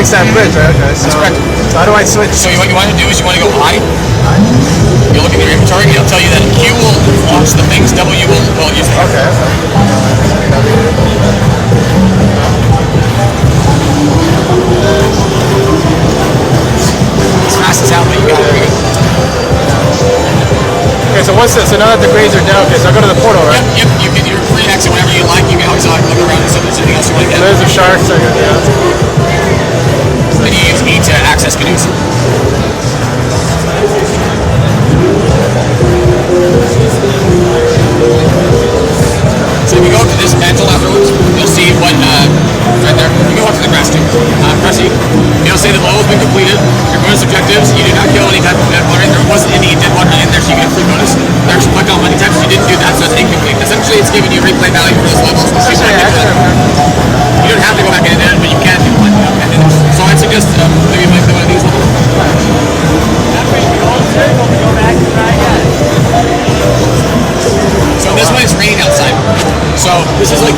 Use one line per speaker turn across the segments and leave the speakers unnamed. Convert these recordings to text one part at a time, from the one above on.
fix that bridge, right? Okay, so how do I switch?
So what you want to do is you want to go I. You look at your inventory, it'll tell you that Q will launch the things, W will use it.
Okay.
As fast as hell, but you got it.
Okay, so what's this? So now that the grades are down, okay, so I go to the portal, right?
Yep, you can do free exit whenever you like. You can always look around and see if there's anything else you want to get.
There's the sharks, I got that.
Then you use E to access canoes. So if you go up to this mantle afterwards, you'll see what, right there, you go up to the grass too. Press E. It'll say the level has been completed. Your bonus objectives, you did not kill any type of dead water. There wasn't any dead water in there, so you get a free bonus. There's click on money types, you didn't do that, so it's incomplete. Essentially, it's giving you replay value for this level. So you don't have to go back in it, but you can do one. So I'd suggest maybe you might play one of these levels. So this one is raining outside. So this is like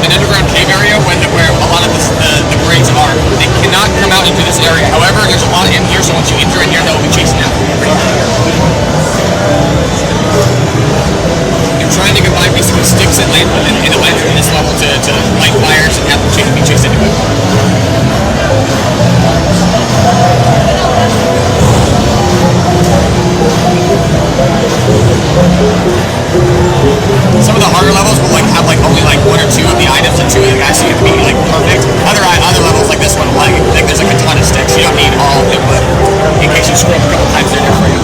an underground cave area where a lot of the grades are. They cannot come out into this area. However, there's a lot in here, so once you enter in here, they'll be chasing after you. I'm trying to combine basically sticks and a lantern in this level to light fires and have them be chased into it. Some of the harder levels will have only one or two of the items and two of the guys, so you have to be perfect. Other levels like this one, there's a ton of sticks. You don't need all of them, but in case you screw up a couple times, they're there for you.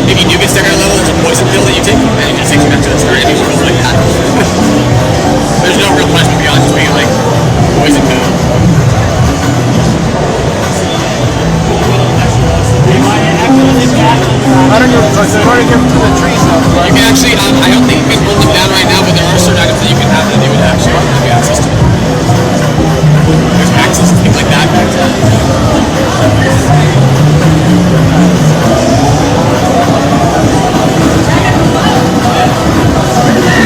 If you do get stuck at a level, there's a poison pill that you take, and it just takes you back to the start, and you just like that. There's no real punishment beyond just being poison pill.
I don't know, so in order to get to the trees though.
You can actually, I don't think you can pull them down right now, but there are certain items that you can have that they would actually give you access to. There's axes and things like that.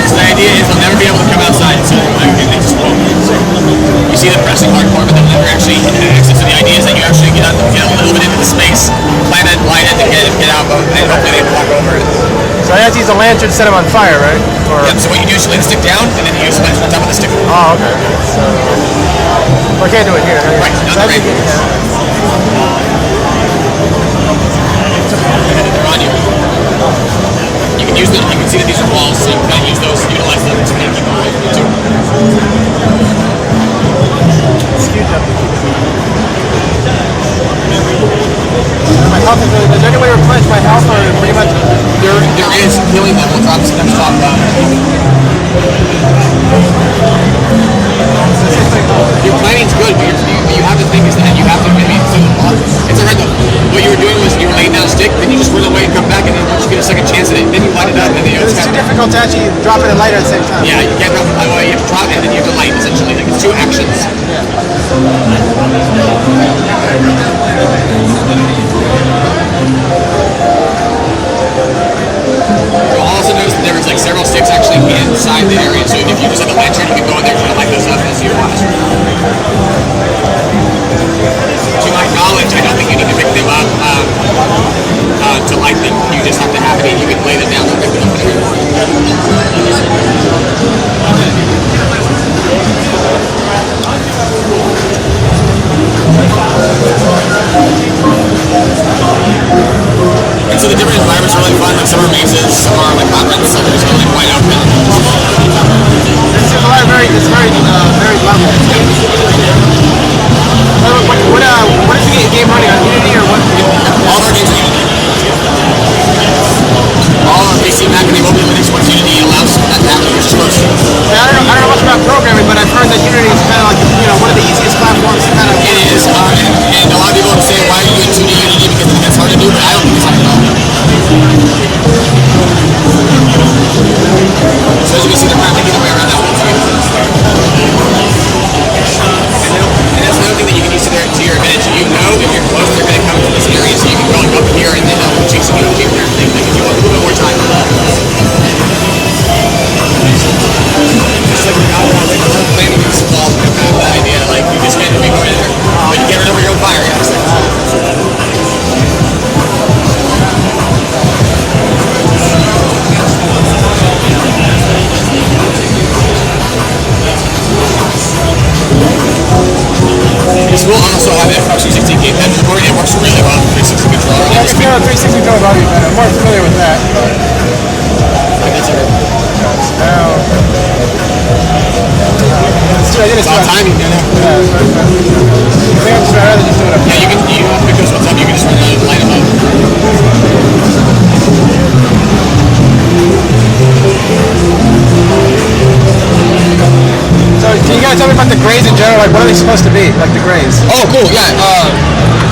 So the idea is they'll never be able to come outside, so they just won't. You see them pressing hardcore, but they'll never actually exit. So the idea is that you actually get a little bit into the space, plant it, light it, and get out, and hopefully they walk over it.
So I have to use a lantern to set them on fire, right? Or...
Yep, so what you do is you lay the stick down, and then you use the lantern on top of the stick.
Oh, okay. So I can't do it here.
Right, not the rain. They're on you. You can use them, you can see that these are walls, so you can use those, utilize them to keep them away from you too.
My health is really, is there any way to replenish my health, or pretty much?
There is. Healing them will drop steps off. Your planning's good, but you have to think is that you have to maybe it's a red though. What you were doing was you were laying down a stick, then you just run away and come back, and then once you get a second chance at it, then you light it up, and then
it's too difficult to actually drop it and light it at the same time.
Yeah, you can't drop it. Well, you have to drop it, and then you have to light essentially. Like it's two actions. Yeah. You'll also notice that there was several sticks actually inside the area, so if you just have a lantern, you can go in there and try to light those up as you watch. To my knowledge, I don't think you need to pick them up to light them. You just have to have it. You can lay them down and pick them up whenever you want.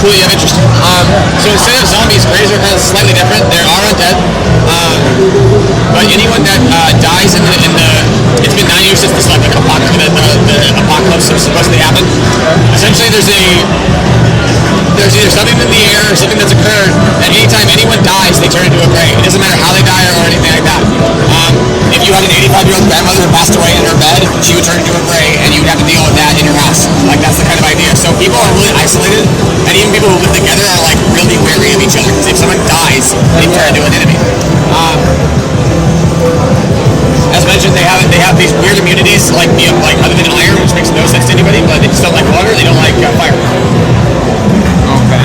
cool that you have interest. So instead of zombies, Graves are kind of slightly different. There are undead, but anyone that dies in the it's been 9 years since the apocalypse was supposedly happen. Essentially, there's either something in the air or something that's occurred that anytime anyone dies, they turn into a gray. It doesn't matter how they die or anything like that. If you had an 85-year-old grandmother who passed away in her bed, she would turn into a gray, and you would have to deal with that in your house. Like, that's the kind of idea. So people are really isolated, and even people who live together are like really wary of each other. Because if someone dies, they turn into an enemy. As mentioned, they have these weird immunities, like other than iron, which makes no sense to anybody. But they just don't like water. They don't like fire.
Okay.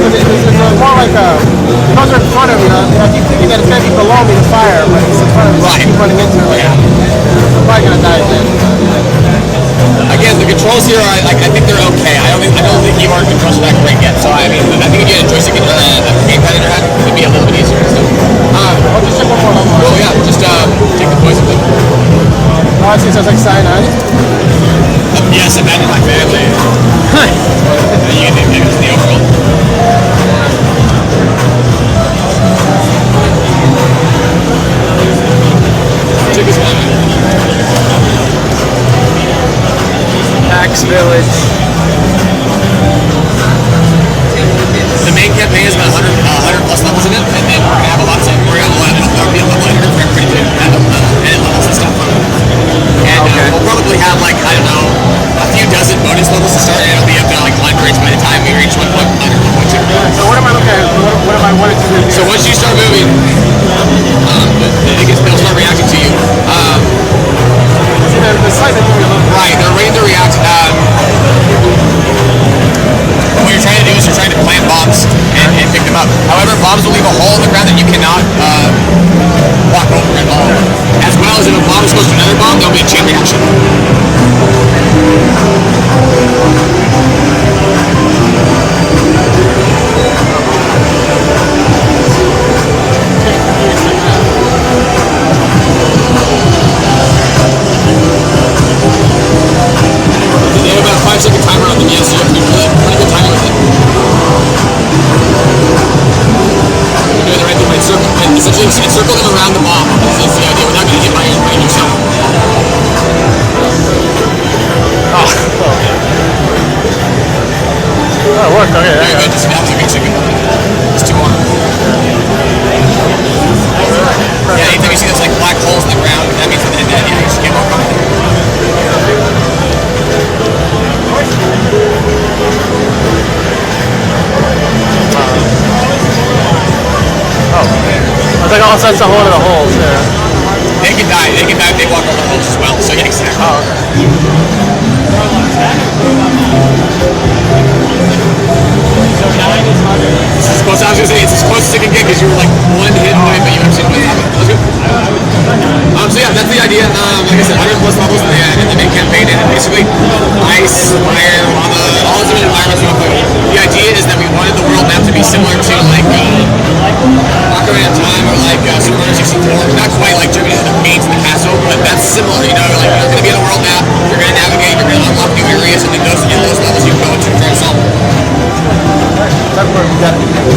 It's more like those are in front of me. I keep thinking that it's going to be below me, the fire, but it's in front of me.
Right.
I keep running into it. Like, I'm probably going to die then.
Again, the controls here are I think they're okay. I don't think the keyboard controls are that great yet. So I mean, I think if you had a joystick or a gamepad in your hand, it'd be a little bit easier. So,
I'll just check one more.
cool, yeah. Just take the poison pill.
Oh, I see. So it's like cyanide.
Yes, abandon my family. You can think it's the overall. Check this one.
PAX Village.
The main campaign has got 100 plus levels in it, and then we're gonna have a lot of there'll be a level editor for everybody to edit levels and stuff. And we'll probably have like, I don't know, a few dozen bonus levels to start, and it'll be up to like hundreds by the time we reach 1.1 or 1.2.
So what am I looking at? What am I wanting to do?
So once you start moving, they'll start reacting to you.
The site that moving along.
Right, they're ready to react. What you're trying to do is you're trying to plant bombs and pick them up. However, bombs will leave a hole in the ground that you cannot walk over at all. As well as if a bomb is close to another bomb, there'll be a chain reaction. They have about a 5-second timer on them, yes, so you have to be pretty good timing with it. You're doing the right thing, but essentially encircle them around the bomb. That's the idea. We're not going to get by yourself.
Oh, it worked. Okay.
Very good. Just that was a good second. Just 2 more. Yeah, anytime you see those like black holes in the ground, that means that you just can't walk over there.
I think all that's a hole in the holes. Yeah.
They can die. They walk over holes as well. So yeah, exactly.
Oh, okay.
I was gonna say it's as close as it can get because you were like one hit away, but you actually went happen. That was good. So yeah, that's the idea. Like I said, 100 plus levels in the main campaign, and basically ice, fire, lava, all the different environments real quick. The idea is that we wanted the world map to be similar to like Ocarina of Time or like Super Mario 64. Not quite like jumping into the caves in the castle, but that's similar. You know, like you're gonna be on a world map, you're gonna navigate, you're gonna unlock new areas, and then those levels you can go into and try to solve.
That worked.